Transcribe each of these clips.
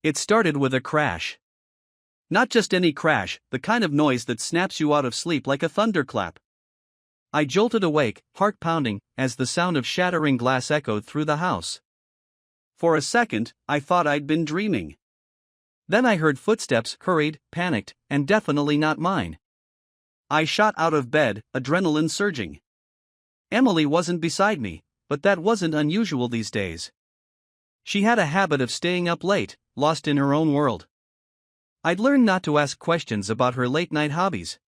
It started with a crash. Not just any crash, the kind of noise that snaps you out of sleep like a thunderclap. I jolted awake, heart pounding, as the sound of shattering glass echoed through the house. For a second, I thought I'd been dreaming. Then I heard footsteps, hurried, panicked, and definitely not mine. I shot out of bed, adrenaline surging. Emily wasn't beside me, but that wasn't unusual these days. She had a habit of staying up late, lost in her own world. I'd learned not to ask questions about her late-night hobbies.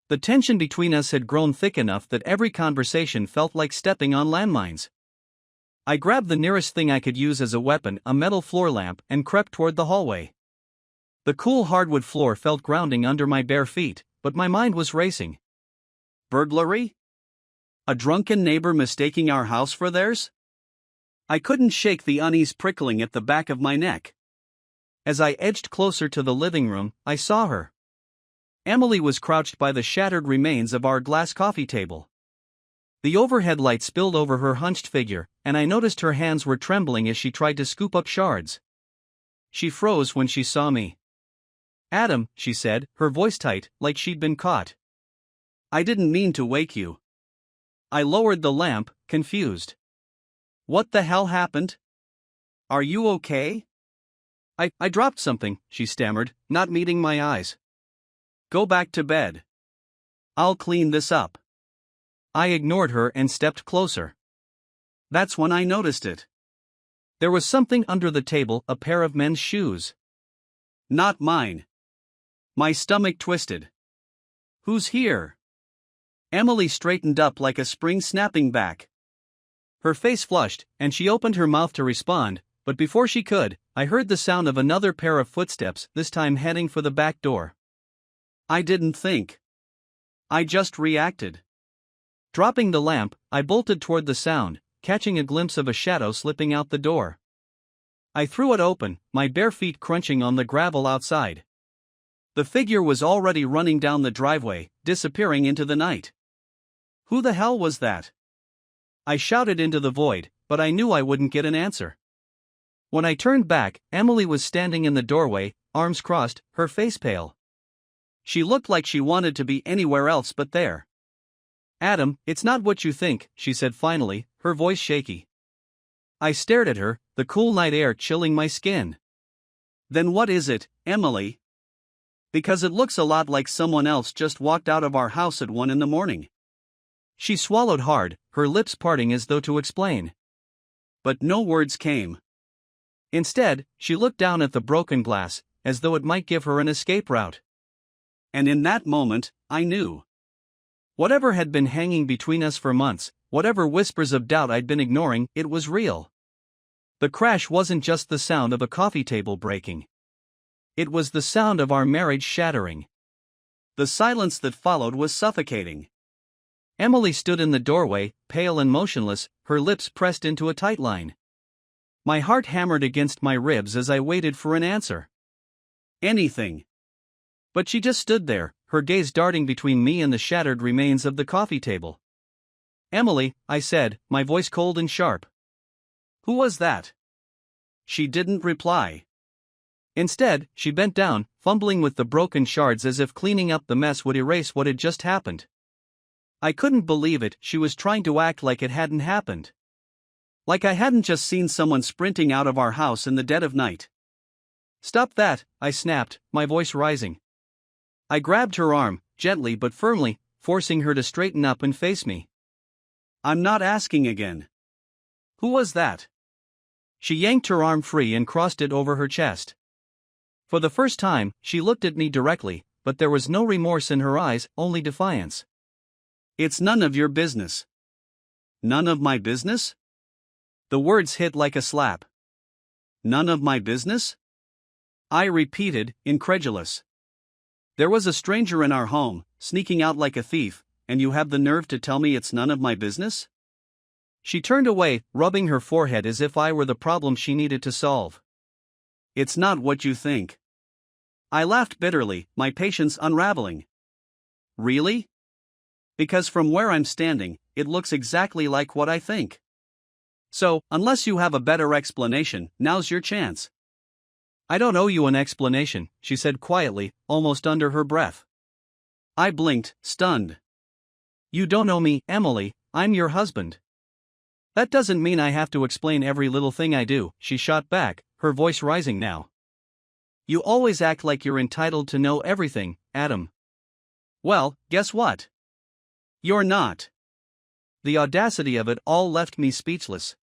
The tension between us had grown thick enough that every conversation felt like stepping on landmines. I grabbed the nearest thing I could use as a weapon, a metal floor lamp, and crept toward the hallway. The cool hardwood floor felt grounding under my bare feet, but my mind was racing. Burglary? A drunken neighbor mistaking our house for theirs? I couldn't shake the unease prickling at the back of my neck. As I edged closer to the living room, I saw her. Emily was crouched by the shattered remains of our glass coffee table. The overhead light spilled over her hunched figure, and I noticed her hands were trembling as she tried to scoop up shards. She froze when she saw me. "Adam," she said, her voice tight, like she'd been caught. "I didn't mean to wake you." I lowered the lamp, confused. "What the hell happened? Are you okay?" I dropped something," she stammered, not meeting my eyes. "Go back to bed. I'll clean this up." I ignored her and stepped closer. That's when I noticed it. There was something under the table, a pair of men's shoes. Not mine. My stomach twisted. "Who's here?" Emily straightened up like a spring snapping back. Her face flushed, and she opened her mouth to respond, but before she could, I heard the sound of another pair of footsteps, this time heading for the back door. I didn't think. I just reacted. Dropping the lamp, I bolted toward the sound, catching a glimpse of a shadow slipping out the door. I threw it open, my bare feet crunching on the gravel outside. The figure was already running down the driveway, disappearing into the night. Who the hell was that? I shouted into the void, but I knew I wouldn't get an answer. When I turned back, Emily was standing in the doorway, arms crossed, her face pale. She looked like she wanted to be anywhere else but there. "Adam, it's not what you think," she said finally, her voice shaky. I stared at her, the cool night air chilling my skin. "Then what is it, Emily? Because it looks a lot like someone else just walked out of our house at 1 a.m. She swallowed hard, her lips parting as though to explain. But no words came. Instead, she looked down at the broken glass, as though it might give her an escape route. And in that moment, I knew. Whatever had been hanging between us for months, whatever whispers of doubt I'd been ignoring, it was real. The crash wasn't just the sound of a coffee table breaking. It was the sound of our marriage shattering. The silence that followed was suffocating. Emily stood in the doorway, pale and motionless, her lips pressed into a tight line. My heart hammered against my ribs as I waited for an answer. Anything. But she just stood there, her gaze darting between me and the shattered remains of the coffee table. "Emily," I said, my voice cold and sharp. "Who was that?" She didn't reply. Instead, she bent down, fumbling with the broken shards as if cleaning up the mess would erase what had just happened. I couldn't believe it, she was trying to act like it hadn't happened. Like I hadn't just seen someone sprinting out of our house in the dead of night. "Stop that," I snapped, my voice rising. I grabbed her arm, gently but firmly, forcing her to straighten up and face me. "I'm not asking again. Who was that?" She yanked her arm free and crossed it over her chest. For the first time, she looked at me directly, but there was no remorse in her eyes, only defiance. "It's none of your business." "None of my business?" The words hit like a slap. "None of my business?" I repeated, incredulous. "There was a stranger in our home, sneaking out like a thief, and you have the nerve to tell me it's none of my business?" She turned away, rubbing her forehead as if I were the problem she needed to solve. "It's not what you think." I laughed bitterly, my patience unraveling. "Really? Because from where I'm standing, it looks exactly like what I think. So, unless you have a better explanation, now's your chance." I don't owe you an explanation, she said quietly, almost under her breath. I blinked, stunned. You don't owe me, Emily, I'm your husband. That doesn't mean I have to explain every little thing I do, she shot back, her voice rising now. You always act like you're entitled to know everything, Adam. Well, guess what? You're not. The audacity of it all left me speechless.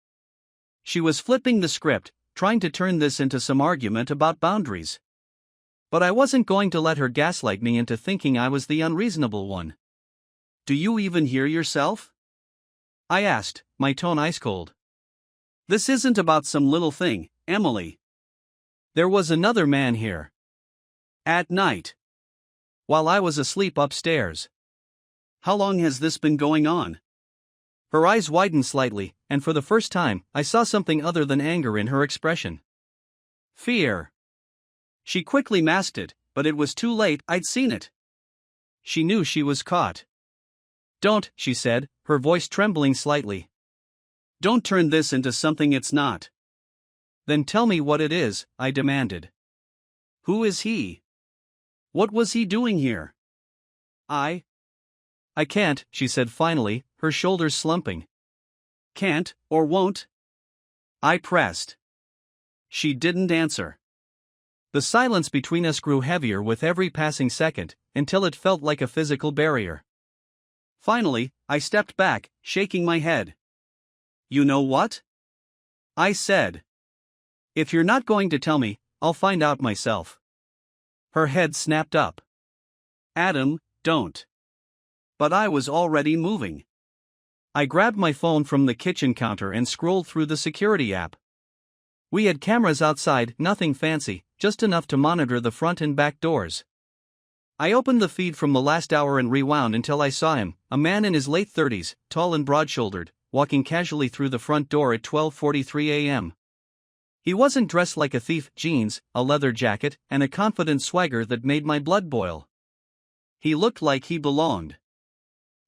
She was flipping the script, trying to turn this into some argument about boundaries. But I wasn't going to let her gaslight me into thinking I was the unreasonable one. Do you even hear yourself? I asked, my tone ice cold. This isn't about some little thing, Emily. There was another man here. At night. While I was asleep upstairs. How long has this been going on? Her eyes widened slightly, and for the first time, I saw something other than anger in her expression. Fear. She quickly masked it, but it was too late, I'd seen it. She knew she was caught. Don't, she said, her voice trembling slightly. Don't turn this into something it's not. Then tell me what it is, I demanded. Who is he? What was he doing here? I can't, she said finally, her shoulders slumping. Can't, or won't? I pressed. She didn't answer. The silence between us grew heavier with every passing second, until it felt like a physical barrier. Finally, I stepped back, shaking my head. You know what? I said. If you're not going to tell me, I'll find out myself. Her head snapped up. Adam, don't. But I was already moving. I grabbed my phone from the kitchen counter and scrolled through the security app. We had cameras outside, nothing fancy, just enough to monitor the front and back doors. I opened the feed from the last hour and rewound until I saw him, a man in his late 30s, tall and broad-shouldered, walking casually through the front door at 12:43 a.m. He wasn't dressed like a thief, jeans, a leather jacket, and a confident swagger that made my blood boil. He looked like he belonged.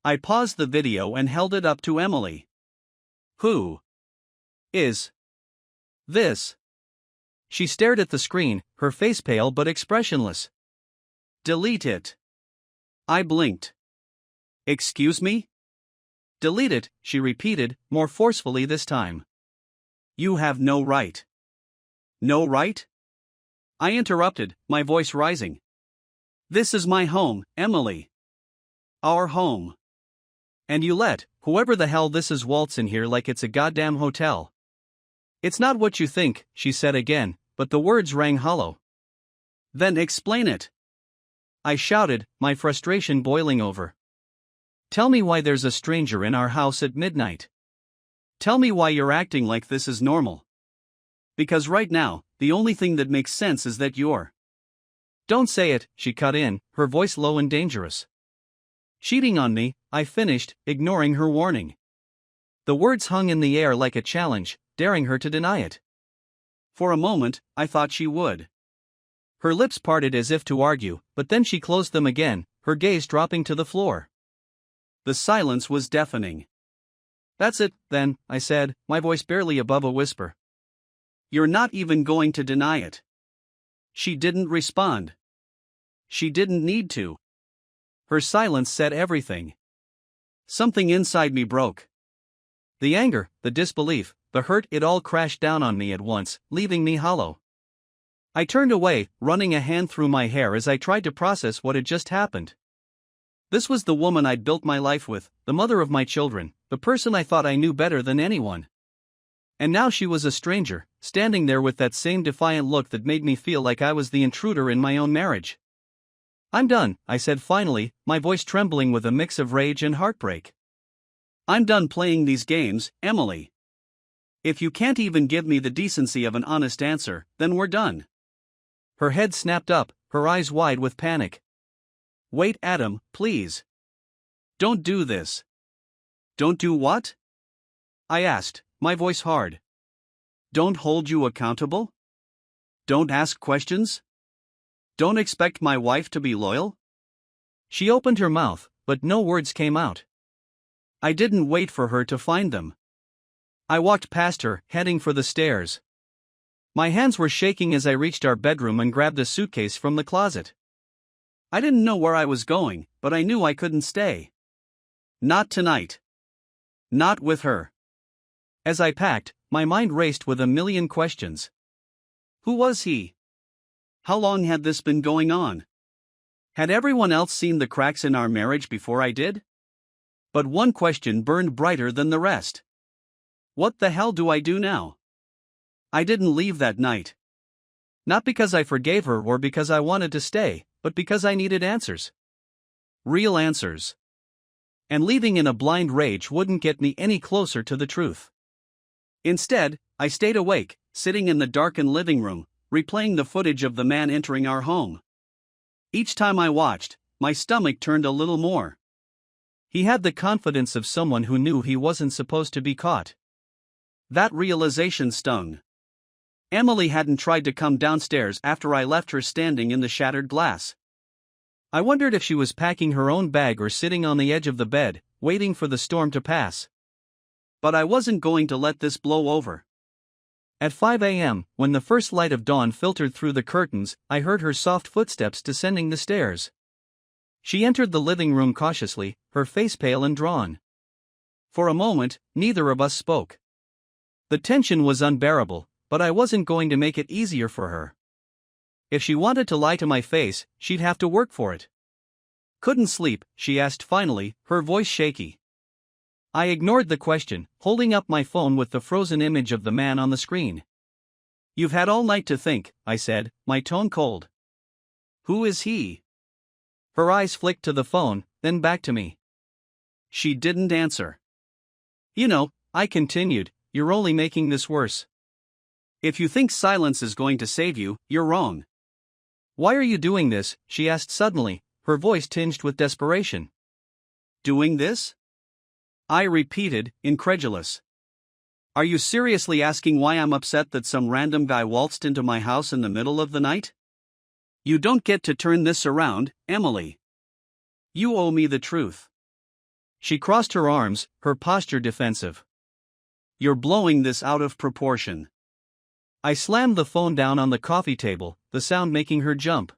I paused the video and held it up to Emily. Who is this? She stared at the screen, her face pale but expressionless. Delete it. I blinked. Excuse me? Delete it, she repeated, more forcefully this time. You have no right. No right? I interrupted, my voice rising. This is my home, Emily. Our home. And you let whoever the hell this is waltz in here like it's a goddamn hotel. It's not what you think, she said again, but the words rang hollow. Then explain it. I shouted, my frustration boiling over. Tell me why there's a stranger in our house at midnight. Tell me why you're acting like this is normal. Because right now, the only thing that makes sense is that you're. Don't say it, she cut in, her voice low and dangerous. Cheating on me, I finished, ignoring her warning. The words hung in the air like a challenge, daring her to deny it. For a moment, I thought she would. Her lips parted as if to argue, but then she closed them again, her gaze dropping to the floor. The silence was deafening. That's it, then, I said, my voice barely above a whisper. You're not even going to deny it. She didn't respond. She didn't need to. Her silence said everything. Something inside me broke. The anger, the disbelief, the hurt, it all crashed down on me at once, leaving me hollow. I turned away, running a hand through my hair as I tried to process what had just happened. This was the woman I'd built my life with, the mother of my children, the person I thought I knew better than anyone. And now she was a stranger, standing there with that same defiant look that made me feel like I was the intruder in my own marriage. I'm done, I said finally, my voice trembling with a mix of rage and heartbreak. I'm done playing these games, Emily. If you can't even give me the decency of an honest answer, then we're done. Her head snapped up, her eyes wide with panic. Wait, Adam, please. Don't do this. Don't do what? I asked, my voice hard. Don't hold you accountable? Don't ask questions? Don't expect my wife to be loyal? She opened her mouth, but no words came out. I didn't wait for her to find them. I walked past her, heading for the stairs. My hands were shaking as I reached our bedroom and grabbed a suitcase from the closet. I didn't know where I was going, but I knew I couldn't stay. Not tonight. Not with her. As I packed, my mind raced with a million questions. Who was he? How long had this been going on? Had everyone else seen the cracks in our marriage before I did? But one question burned brighter than the rest. What the hell do I do now? I didn't leave that night. Not because I forgave her or because I wanted to stay, but because I needed answers. Real answers. And leaving in a blind rage wouldn't get me any closer to the truth. Instead, I stayed awake, sitting in the darkened living room, replaying the footage of the man entering our home. Each time I watched, my stomach turned a little more. He had the confidence of someone who knew he wasn't supposed to be caught. That realization stung. Emily hadn't tried to come downstairs after I left her standing in the shattered glass. I wondered if she was packing her own bag or sitting on the edge of the bed, waiting for the storm to pass. But I wasn't going to let this blow over. At 5 a.m., when the first light of dawn filtered through the curtains, I heard her soft footsteps descending the stairs. She entered the living room cautiously, her face pale and drawn. For a moment, neither of us spoke. The tension was unbearable, but I wasn't going to make it easier for her. If she wanted to lie to my face, she'd have to work for it. Couldn't sleep, she asked finally, her voice shaky. I ignored the question, holding up my phone with the frozen image of the man on the screen. You've had all night to think, I said, my tone cold. Who is he? Her eyes flicked to the phone, then back to me. She didn't answer. You know, I continued, you're only making this worse. If you think silence is going to save you, you're wrong. Why are you doing this? She asked suddenly, her voice tinged with desperation. Doing this? I repeated, incredulous. Are you seriously asking why I'm upset that some random guy waltzed into my house in the middle of the night? You don't get to turn this around, Emily. You owe me the truth. She crossed her arms, her posture defensive. You're blowing this out of proportion. I slammed the phone down on the coffee table, the sound making her jump.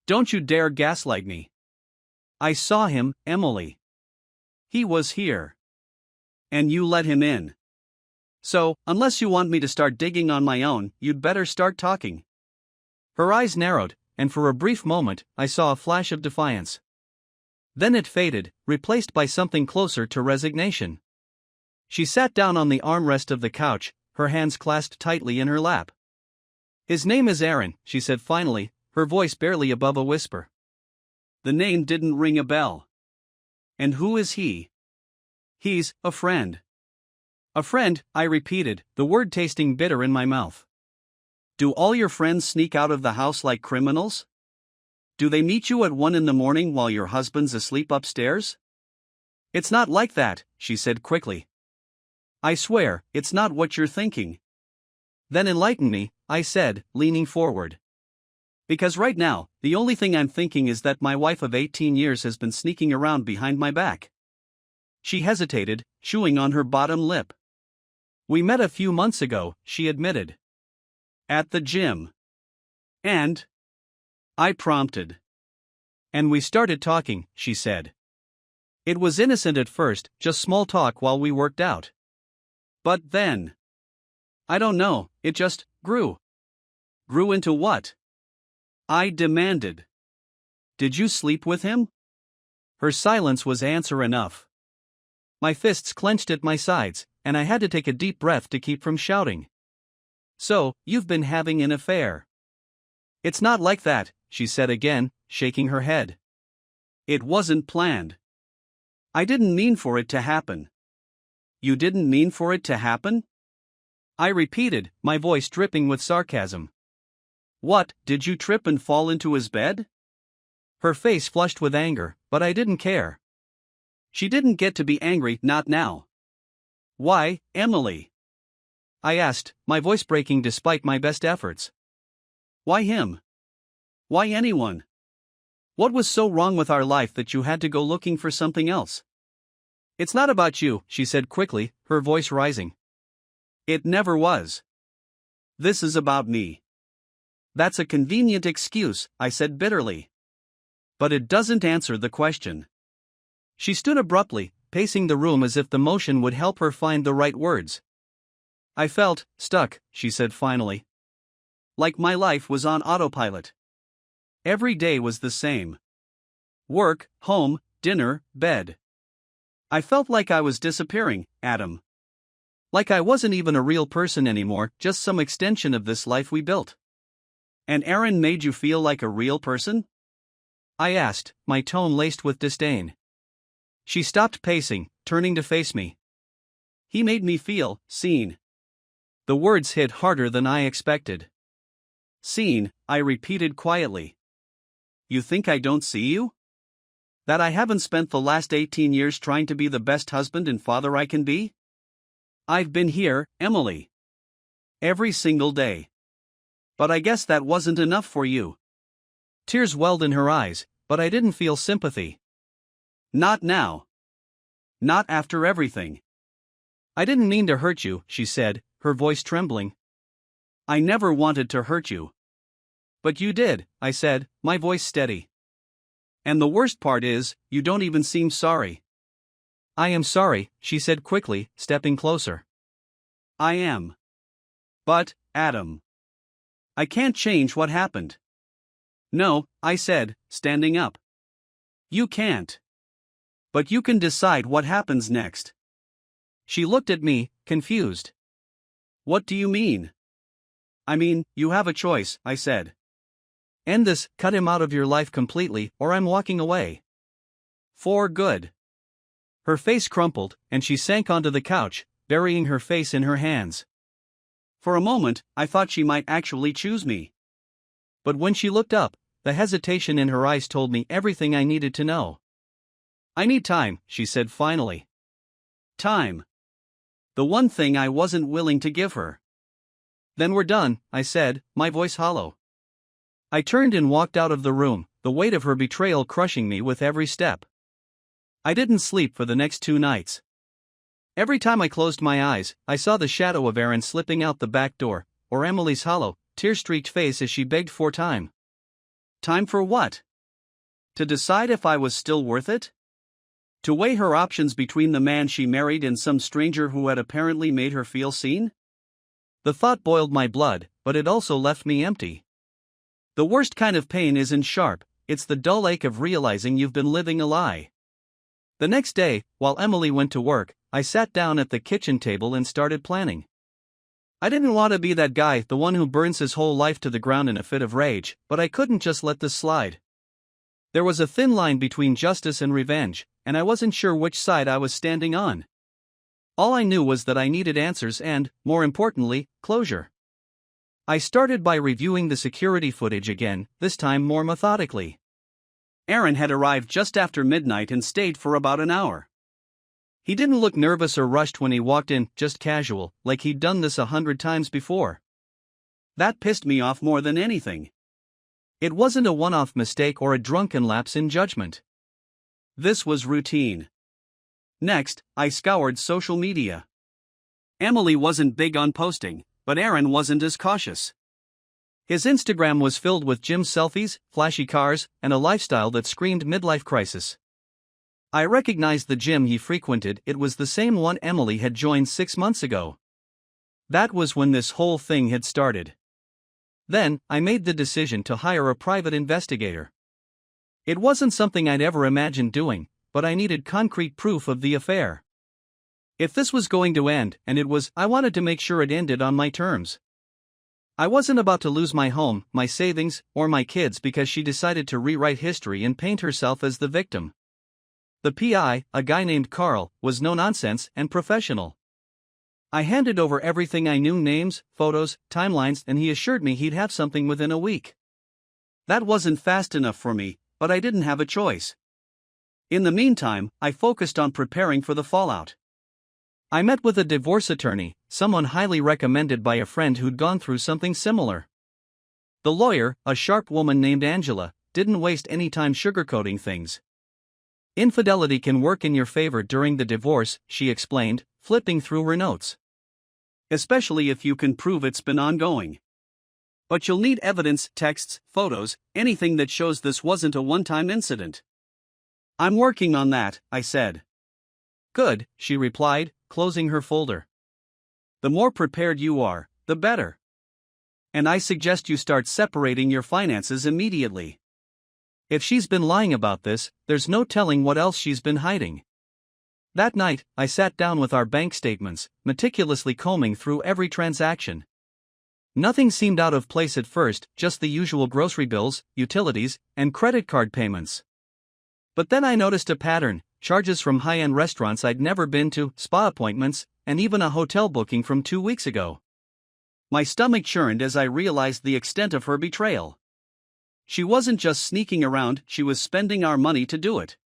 Don't you dare gaslight me. I saw him, Emily. He was here. And you let him in. So, unless you want me to start digging on my own, you'd better start talking. Her eyes narrowed, and for a brief moment, I saw a flash of defiance. Then it faded, replaced by something closer to resignation. She sat down on the armrest of the couch, her hands clasped tightly in her lap. His name is Aaron, she said finally, her voice barely above a whisper. The name didn't ring a bell. And who is he? He's a friend. A friend, I repeated, the word tasting bitter in my mouth. Do all your friends sneak out of the house like criminals? Do they meet you at 1 a.m. while your husband's asleep upstairs? It's not like that, she said quickly. I swear, it's not what you're thinking. Then enlighten me, I said, leaning forward. Because right now, the only thing I'm thinking is that my wife of 18 years has been sneaking around behind my back. She hesitated, chewing on her bottom lip. We met a few months ago, she admitted. At the gym. And? I prompted. And we started talking, she said. It was innocent at first, just small talk while we worked out. But then. I don't know, it just grew. Grew into what? I demanded. Did you sleep with him? Her silence was answer enough. My fists clenched at my sides, and I had to take a deep breath to keep from shouting. So, you've been having an affair. It's not like that, she said again, shaking her head. It wasn't planned. I didn't mean for it to happen. You didn't mean for it to happen? I repeated, my voice dripping with sarcasm. What, did you trip and fall into his bed? Her face flushed with anger, but I didn't care. She didn't get to be angry, not now. Why, Emily? I asked, my voice breaking despite my best efforts. Why him? Why anyone? What was so wrong with our life that you had to go looking for something else? It's not about you, she said quickly, her voice rising. It never was. This is about me. That's a convenient excuse, I said bitterly. But it doesn't answer the question. She stood abruptly, pacing the room as if the motion would help her find the right words. I felt stuck, she said finally. Like my life was on autopilot. Every day was the same. Work, home, dinner, bed. I felt like I was disappearing, Adam. Like I wasn't even a real person anymore, just some extension of this life we built. And Aaron made you feel like a real person? I asked, my tone laced with disdain. She stopped pacing, turning to face me. He made me feel seen. The words hit harder than I expected. Seen, I repeated quietly. You think I don't see you? That I haven't spent the last 18 years trying to be the best husband and father I can be? I've been here, Emily. Every single day. But I guess that wasn't enough for you. Tears welled in her eyes, but I didn't feel sympathy. Not now. Not after everything. I didn't mean to hurt you, she said, her voice trembling. I never wanted to hurt you. But you did, I said, my voice steady. And the worst part is, you don't even seem sorry. I am sorry, she said quickly, stepping closer. I am. But, Adam. I can't change what happened. No, I said, standing up. You can't. But you can decide what happens next. She looked at me, confused. What do you mean? I mean, you have a choice, I said. End this, cut him out of your life completely, or I'm walking away. For good. Her face crumpled, and she sank onto the couch, burying her face in her hands. For a moment, I thought she might actually choose me. But when she looked up, the hesitation in her eyes told me everything I needed to know. I need time, she said finally. Time. The one thing I wasn't willing to give her. Then we're done, I said, my voice hollow. I turned and walked out of the room, the weight of her betrayal crushing me with every step. I didn't sleep for the next 2 nights. Every time I closed my eyes, I saw the shadow of Aaron slipping out the back door, or Emily's hollow, tear-streaked face as she begged for time. Time for what? To decide if I was still worth it? To weigh her options between the man she married and some stranger who had apparently made her feel seen? The thought boiled my blood, but it also left me empty. The worst kind of pain isn't sharp, it's the dull ache of realizing you've been living a lie. The next day, while Emily went to work, I sat down at the kitchen table and started planning. I didn't want to be that guy, the one who burns his whole life to the ground in a fit of rage, but I couldn't just let this slide. There was a thin line between justice and revenge, and I wasn't sure which side I was standing on. All I knew was that I needed answers and, more importantly, closure. I started by reviewing the security footage again, this time more methodically. Aaron had arrived just after midnight and stayed for about an hour. He didn't look nervous or rushed when he walked in, just casual, like he'd done this 100 times before. That pissed me off more than anything. It wasn't a one-off mistake or a drunken lapse in judgment. This was routine. Next, I scoured social media. Emily wasn't big on posting, but Aaron wasn't as cautious. His Instagram was filled with gym selfies, flashy cars, and a lifestyle that screamed midlife crisis. I recognized the gym he frequented, it was the same one Emily had joined 6 months ago. That was when this whole thing had started. Then, I made the decision to hire a private investigator. It wasn't something I'd ever imagined doing, but I needed concrete proof of the affair. If this was going to end, and it was, I wanted to make sure it ended on my terms. I wasn't about to lose my home, my savings, or my kids because she decided to rewrite history and paint herself as the victim. The PI, a guy named Carl, was no nonsense and professional. I handed over everything I knew, names, photos, timelines, and he assured me he'd have something within a week. That wasn't fast enough for me, but I didn't have a choice. In the meantime, I focused on preparing for the fallout. I met with a divorce attorney, someone highly recommended by a friend who'd gone through something similar. The lawyer, a sharp woman named Angela, didn't waste any time sugarcoating things. Infidelity can work in your favor during the divorce, she explained, flipping through her notes. especially if you can prove it's been ongoing. But you'll need evidence, texts, photos, anything that shows this wasn't a one-time incident. I'm working on that, I said. Good, she replied, closing her folder. The more prepared you are, the better. And I suggest you start separating your finances immediately. If she's been lying about this, there's no telling what else she's been hiding. That night, I sat down with our bank statements, meticulously combing through every transaction. Nothing seemed out of place at first, just the usual grocery bills, utilities, and credit card payments. But then I noticed a pattern: charges from high-end restaurants I'd never been to, spa appointments, and even a hotel booking from 2 weeks ago. My stomach churned as I realized the extent of her betrayal. She wasn't just sneaking around, she was spending our money to do it.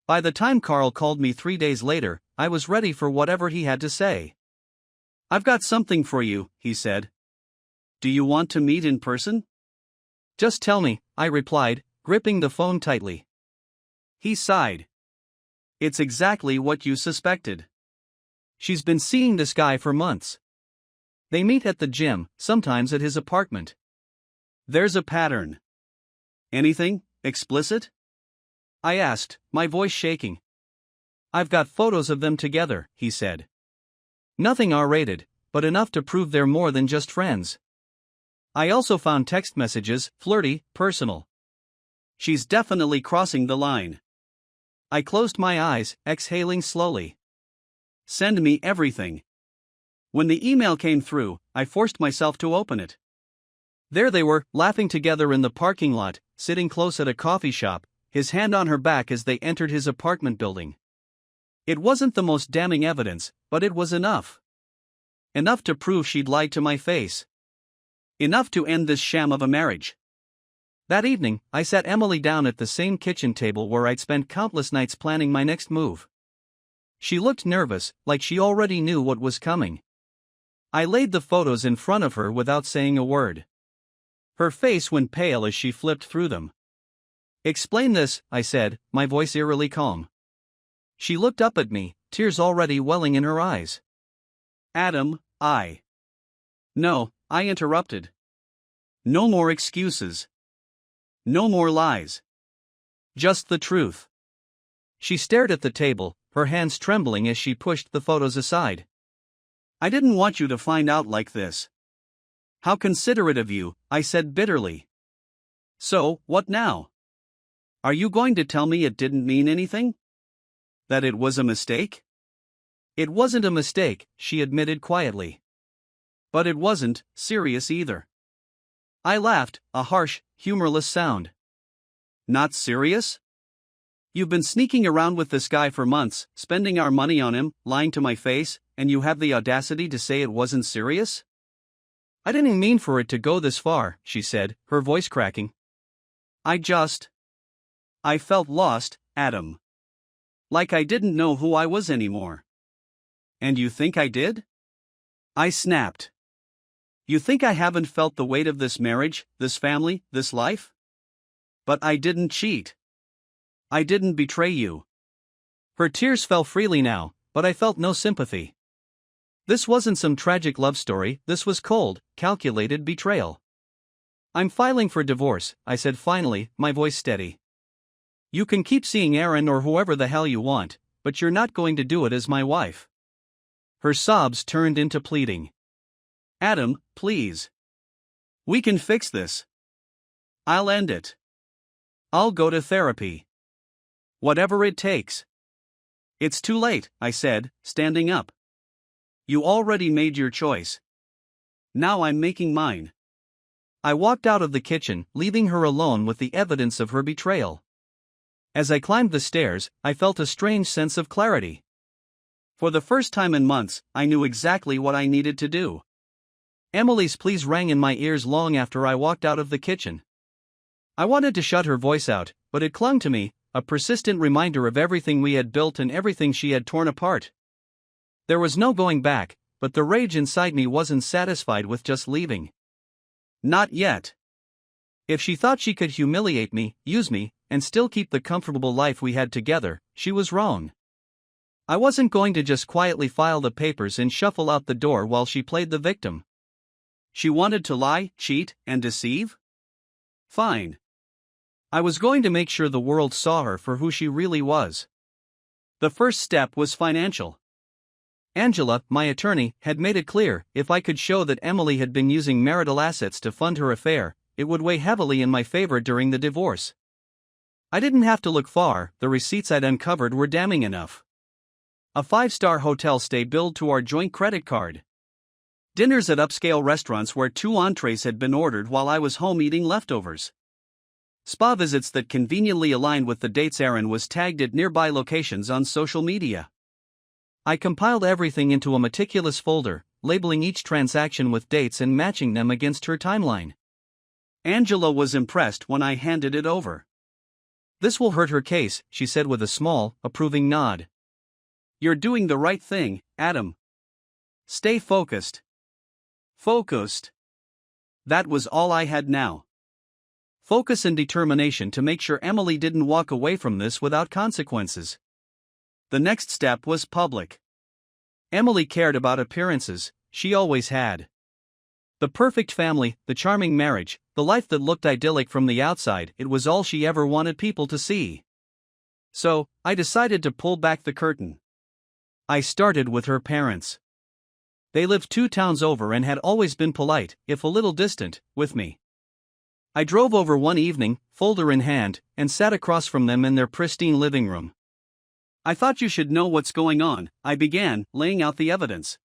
By the time Carl called me 3 days later, I was ready for whatever he had to say. I've got something for you, he said. Do you want to meet in person? Just tell me, I replied, gripping the phone tightly. He sighed. It's exactly what you suspected. She's been seeing this guy for months. They meet at the gym, sometimes at his apartment. There's a pattern. Anything explicit? I asked, my voice shaking. I've got photos of them together, he said. Nothing R-rated, but enough to prove they're more than just friends. I also found text messages, flirty, personal. She's definitely crossing the line. I closed my eyes, exhaling slowly. Send me everything. When the email came through, I forced myself to open it. There they were, laughing together in the parking lot, sitting close at a coffee shop, his hand on her back as they entered his apartment building. It wasn't the most damning evidence, but it was enough. Enough to prove she'd lied to my face. Enough to end this sham of a marriage. That evening, I sat Emily down at the same kitchen table where I'd spent countless nights planning my next move. She looked nervous, like she already knew what was coming. I laid the photos in front of her without saying a word. Her face went pale as she flipped through them. Explain this, I said, my voice eerily calm. She looked up at me, tears already welling in her eyes. Adam, No, I interrupted. No more excuses. No more lies. Just the truth. She stared at the table, her hands trembling as she pushed the photos aside. I didn't want you to find out like this. How considerate of you, I said bitterly. So, what now? Are you going to tell me it didn't mean anything? That it was a mistake? It wasn't a mistake, she admitted quietly. But it wasn't serious either. I laughed, a harsh, humorless sound. Not serious? You've been sneaking around with this guy for months, spending our money on him, lying to my face, and you have the audacity to say it wasn't serious? I didn't mean for it to go this far, she said, her voice cracking. I felt lost, Adam. Like I didn't know who I was anymore. And you think I did? I snapped. You think I haven't felt the weight of this marriage, this family, this life? But I didn't cheat. I didn't betray you. Her tears fell freely now, but I felt no sympathy. This wasn't some tragic love story, this was cold, calculated betrayal. I'm filing for divorce, I said finally, my voice steady. You can keep seeing Aaron or whoever the hell you want, but you're not going to do it as my wife. Her sobs turned into pleading. Adam, please. We can fix this. I'll end it. I'll go to therapy. Whatever it takes. It's too late, I said, standing up. You already made your choice. Now I'm making mine. I walked out of the kitchen, leaving her alone with the evidence of her betrayal. As I climbed the stairs, I felt a strange sense of clarity. For the first time in months, I knew exactly what I needed to do. Emily's pleas rang in my ears long after I walked out of the kitchen. I wanted to shut her voice out, but it clung to me, a persistent reminder of everything we had built and everything she had torn apart. There was no going back, but the rage inside me wasn't satisfied with just leaving. Not yet. If she thought she could humiliate me, use me, and still keep the comfortable life we had together, she was wrong. I wasn't going to just quietly file the papers and shuffle out the door while she played the victim. She wanted to lie, cheat, and deceive? Fine. I was going to make sure the world saw her for who she really was. The first step was financial. Angela, my attorney, had made it clear if I could show that Emily had been using marital assets to fund her affair, it would weigh heavily in my favor during the divorce. I didn't have to look far, the receipts I'd uncovered were damning enough. A 5-star hotel stay billed to our joint credit card. Dinners at upscale restaurants where 2 entrees had been ordered while I was home eating leftovers. Spa visits that conveniently aligned with the dates Erin was tagged at nearby locations on social media. I compiled everything into a meticulous folder, labeling each transaction with dates and matching them against her timeline. Angela was impressed when I handed it over. "This will hurt her case," she said with a small, approving nod. "You're doing the right thing, Adam. Stay focused." Focused. That was all I had now. Focus and determination to make sure Emily didn't walk away from this without consequences. The next step was public. Emily cared about appearances, she always had. The perfect family, the charming marriage, the life that looked idyllic from the outside, it was all she ever wanted people to see. So, I decided to pull back the curtain. I started with her parents. They lived 2 towns over and had always been polite, if a little distant, with me. I drove over one evening, folder in hand, and sat across from them in their pristine living room. "I thought you should know what's going on," I began, laying out the evidence.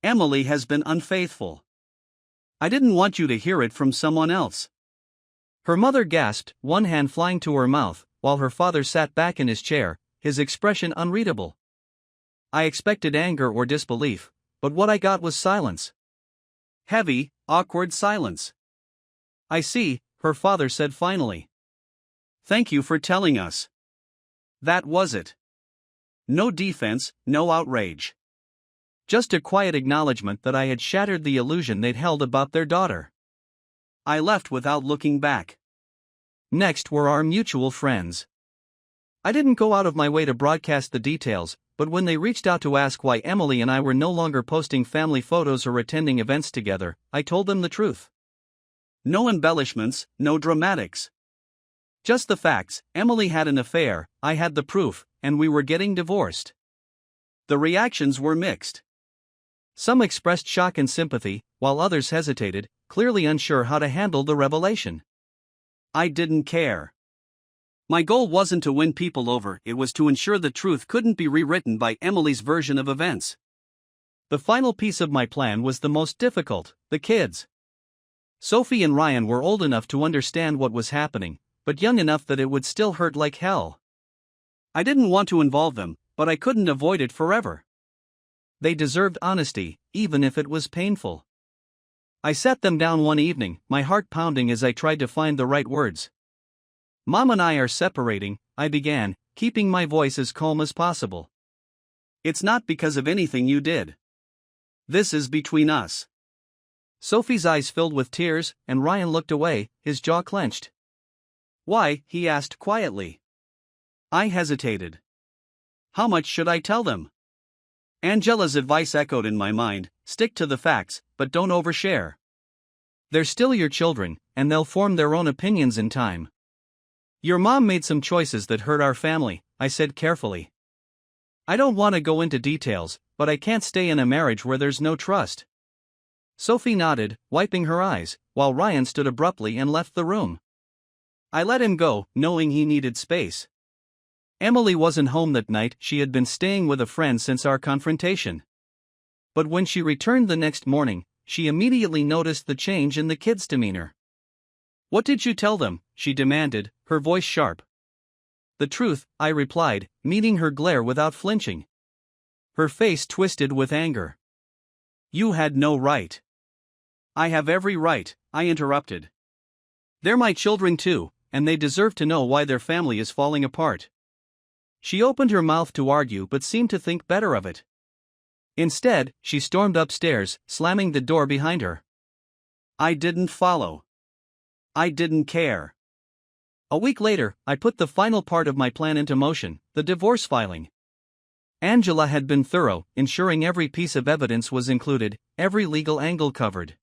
"Emily has been unfaithful. I didn't want you to hear it from someone else." Her mother gasped, one hand flying to her mouth, while her father sat back in his chair, his expression unreadable. I expected anger or disbelief, but what I got was silence. Heavy, awkward silence. "I see," her father said finally. "Thank you for telling us." That was it. No defense, no outrage. Just a quiet acknowledgement that I had shattered the illusion they'd held about their daughter. I left without looking back. Next were our mutual friends. I didn't go out of my way to broadcast the details, but when they reached out to ask why Emily and I were no longer posting family photos or attending events together, I told them the truth. No embellishments, no dramatics. Just the facts. Emily had an affair, I had the proof, and we were getting divorced. The reactions were mixed. Some expressed shock and sympathy, while others hesitated, clearly unsure how to handle the revelation. I didn't care. My goal wasn't to win people over, it was to ensure the truth couldn't be rewritten by Emily's version of events. The final piece of my plan was the most difficult: the kids. Sophie and Ryan were old enough to understand what was happening, but young enough that it would still hurt like hell. I didn't want to involve them, but I couldn't avoid it forever. They deserved honesty, even if it was painful. I sat them down one evening, my heart pounding as I tried to find the right words. "Mom and I are separating," I began, keeping my voice as calm as possible. "It's not because of anything you did. This is between us." Sophie's eyes filled with tears, and Ryan looked away, his jaw clenched. "Why?" he asked quietly. I hesitated. How much should I tell them? Angela's advice echoed in my mind: stick to the facts, but don't overshare. They're still your children, and they'll form their own opinions in time. Your mom made some choices that hurt our family, I said carefully. I don't want to go into details, but I can't stay in a marriage where there's no trust. Sophie nodded, wiping her eyes, while Ryan stood abruptly and left the room. I let him go, knowing he needed space. Emily wasn't home that night, she had been staying with a friend since our confrontation. But when she returned the next morning, she immediately noticed the change in the kids' demeanor. "What did you tell them?" she demanded, her voice sharp. "The truth," I replied, meeting her glare without flinching. Her face twisted with anger. "You had no right." "I have every right," I interrupted. "They're my children too, and they deserve to know why their family is falling apart." She opened her mouth to argue but seemed to think better of it. Instead, she stormed upstairs, slamming the door behind her. I didn't follow. I didn't care. A week later, I put the final part of my plan into motion: the divorce filing. Angela had been thorough, ensuring every piece of evidence was included, every legal angle covered.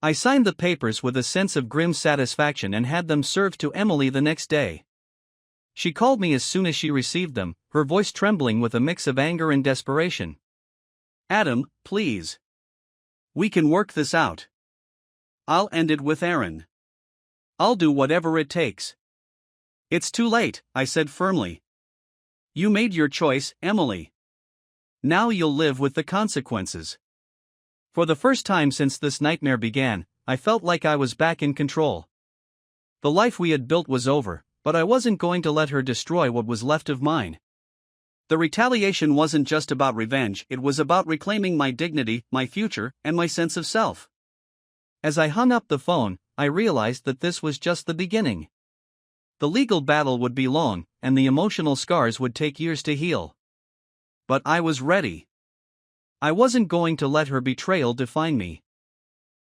I signed the papers with a sense of grim satisfaction and had them served to Emily the next day. She called me as soon as she received them, her voice trembling with a mix of anger and desperation. "Adam, please. We can work this out. I'll end it with Aaron. I'll do whatever it takes." "It's too late," I said firmly. "You made your choice, Emily. Now you'll live with the consequences." For the first time since this nightmare began, I felt like I was back in control. The life we had built was over, but I wasn't going to let her destroy what was left of mine. The retaliation wasn't just about revenge, it was about reclaiming my dignity, my future, and my sense of self. As I hung up the phone, I realized that this was just the beginning. The legal battle would be long, and the emotional scars would take years to heal. But I was ready. I wasn't going to let her betrayal define me.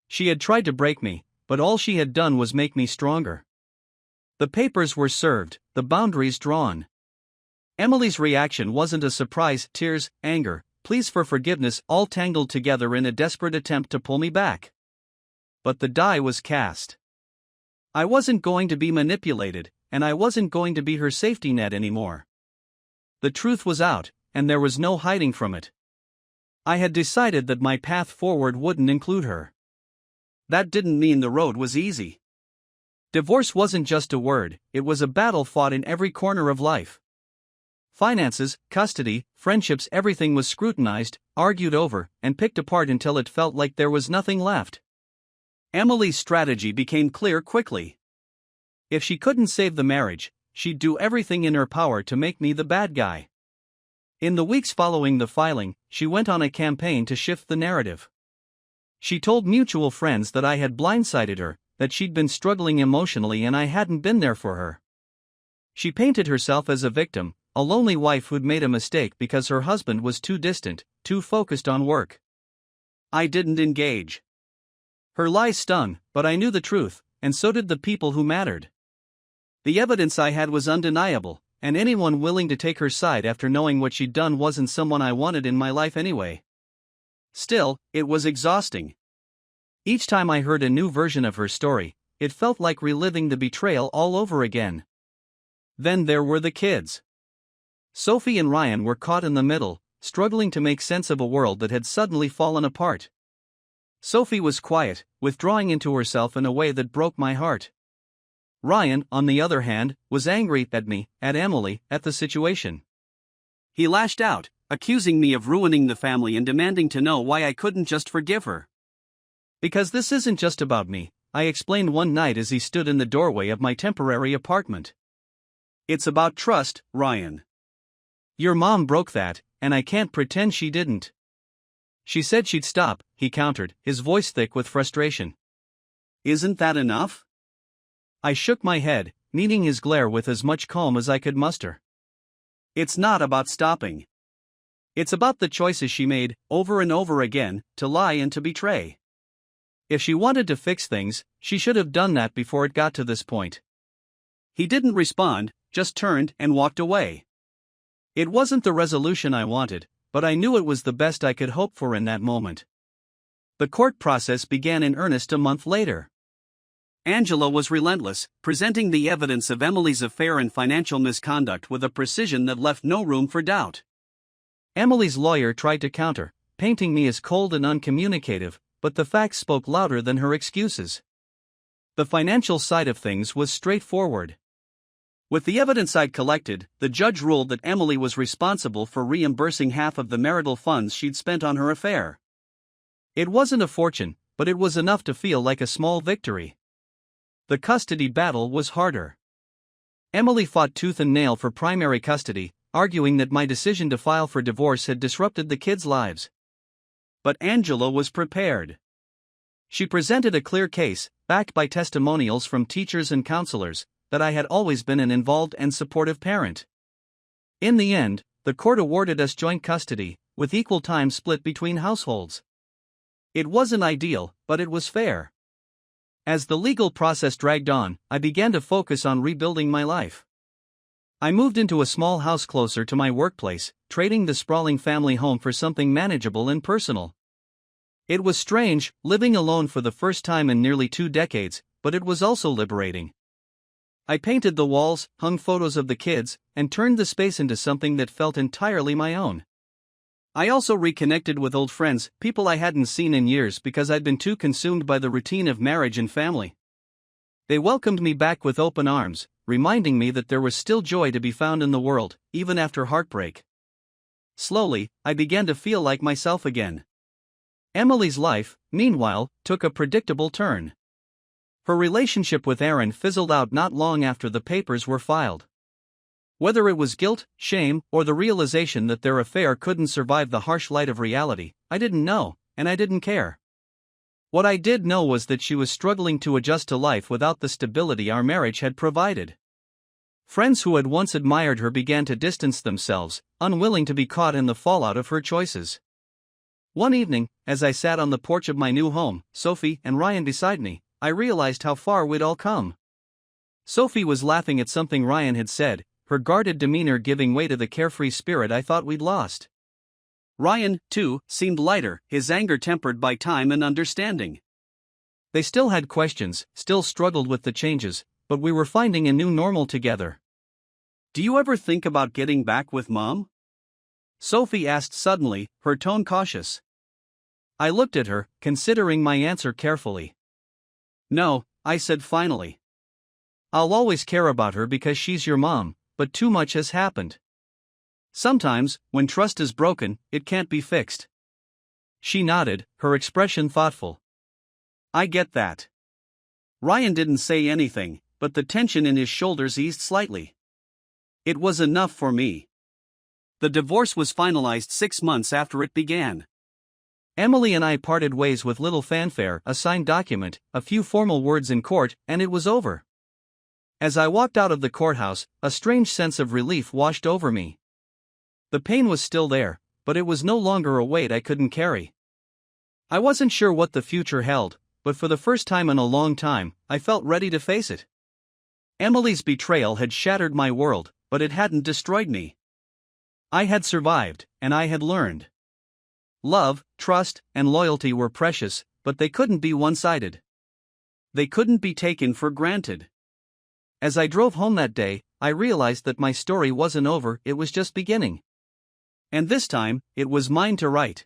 She had tried to break me, but all she had done was make me stronger. The papers were served, the boundaries drawn. Emily's reaction wasn't a surprise, tears, anger, pleas for forgiveness all tangled together in a desperate attempt to pull me back. But the die was cast. I wasn't going to be manipulated, and I wasn't going to be her safety net anymore. The truth was out, and there was no hiding from it. I had decided that my path forward wouldn't include her. That didn't mean the road was easy. Divorce wasn't just a word, it was a battle fought in every corner of life. Finances, custody, friendships, everything was scrutinized, argued over, and picked apart until it felt like there was nothing left. Emily's strategy became clear quickly. If she couldn't save the marriage, she'd do everything in her power to make me the bad guy. In the weeks following the filing, she went on a campaign to shift the narrative. She told mutual friends that I had blindsided her, that she'd been struggling emotionally and I hadn't been there for her. She painted herself as a victim, a lonely wife who'd made a mistake because her husband was too distant, too focused on work. I didn't engage. Her lies stung, but I knew the truth, and so did the people who mattered. The evidence I had was undeniable, and anyone willing to take her side after knowing what she'd done wasn't someone I wanted in my life anyway. Still, it was exhausting. Each time I heard a new version of her story, it felt like reliving the betrayal all over again. Then there were the kids. Sophie and Ryan were caught in the middle, struggling to make sense of a world that had suddenly fallen apart. Sophie was quiet, withdrawing into herself in a way that broke my heart. Ryan, on the other hand, was angry at me, at Emily, at the situation. He lashed out, accusing me of ruining the family and demanding to know why I couldn't just forgive her. "Because this isn't just about me," I explained one night as he stood in the doorway of my temporary apartment. "It's about trust, Ryan. Your mom broke that, and I can't pretend she didn't." "She said she'd stop," he countered, his voice thick with frustration. "Isn't that enough?" I shook my head, meeting his glare with as much calm as I could muster. "It's not about stopping. It's about the choices she made, over and over again, to lie and to betray. If she wanted to fix things, she should have done that before it got to this point." He didn't respond, just turned and walked away. It wasn't the resolution I wanted, but I knew it was the best I could hope for in that moment. The court process began in earnest a month later. Angela was relentless, presenting the evidence of Emily's affair and financial misconduct with a precision that left no room for doubt. Emily's lawyer tried to counter, painting me as cold and uncommunicative, but the facts spoke louder than her excuses. The financial side of things was straightforward. With the evidence I'd collected, the judge ruled that Emily was responsible for reimbursing half of the marital funds she'd spent on her affair. It wasn't a fortune, but it was enough to feel like a small victory. The custody battle was harder. Emily fought tooth and nail for primary custody, arguing that my decision to file for divorce had disrupted the kids' lives. But Angela was prepared. She presented a clear case, backed by testimonials from teachers and counselors, that I had always been an involved and supportive parent. In the end, the court awarded us joint custody, with equal time split between households. It wasn't ideal, but it was fair. As the legal process dragged on, I began to focus on rebuilding my life. I moved into a small house closer to my workplace, trading the sprawling family home for something manageable and personal. It was strange, living alone for the first time in nearly 2 decades, but it was also liberating. I painted the walls, hung photos of the kids, and turned the space into something that felt entirely my own. I also reconnected with old friends, people I hadn't seen in years because I'd been too consumed by the routine of marriage and family. They welcomed me back with open arms, reminding me that there was still joy to be found in the world, even after heartbreak. Slowly, I began to feel like myself again. Emily's life, meanwhile, took a predictable turn. Her relationship with Aaron fizzled out not long after the papers were filed. Whether it was guilt, shame, or the realization that their affair couldn't survive the harsh light of reality, I didn't know, and I didn't care. What I did know was that she was struggling to adjust to life without the stability our marriage had provided. Friends who had once admired her began to distance themselves, unwilling to be caught in the fallout of her choices. One evening, as I sat on the porch of my new home, Sophie and Ryan beside me, I realized how far we'd all come. Sophie was laughing at something Ryan had said, her guarded demeanor giving way to the carefree spirit I thought we'd lost. Ryan, too, seemed lighter, his anger tempered by time and understanding. They still had questions, still struggled with the changes, but we were finding a new normal together. "Do you ever think about getting back with Mom?" Sophie asked suddenly, her tone cautious. I looked at her, considering my answer carefully. "No," I said finally. "I'll always care about her because she's your mom, but too much has happened. Sometimes, when trust is broken, it can't be fixed." She nodded, her expression thoughtful. "I get that." Ryan didn't say anything, but the tension in his shoulders eased slightly. It was enough for me. The divorce was finalized 6 months after it began. Emily and I parted ways with little fanfare, a signed document, a few formal words in court, and it was over. As I walked out of the courthouse, a strange sense of relief washed over me. The pain was still there, but it was no longer a weight I couldn't carry. I wasn't sure what the future held, but for the first time in a long time, I felt ready to face it. Emily's betrayal had shattered my world, but it hadn't destroyed me. I had survived, and I had learned. Love, trust, and loyalty were precious, but they couldn't be one-sided. They couldn't be taken for granted. As I drove home that day, I realized that my story wasn't over, it was just beginning. And this time, it was mine to write.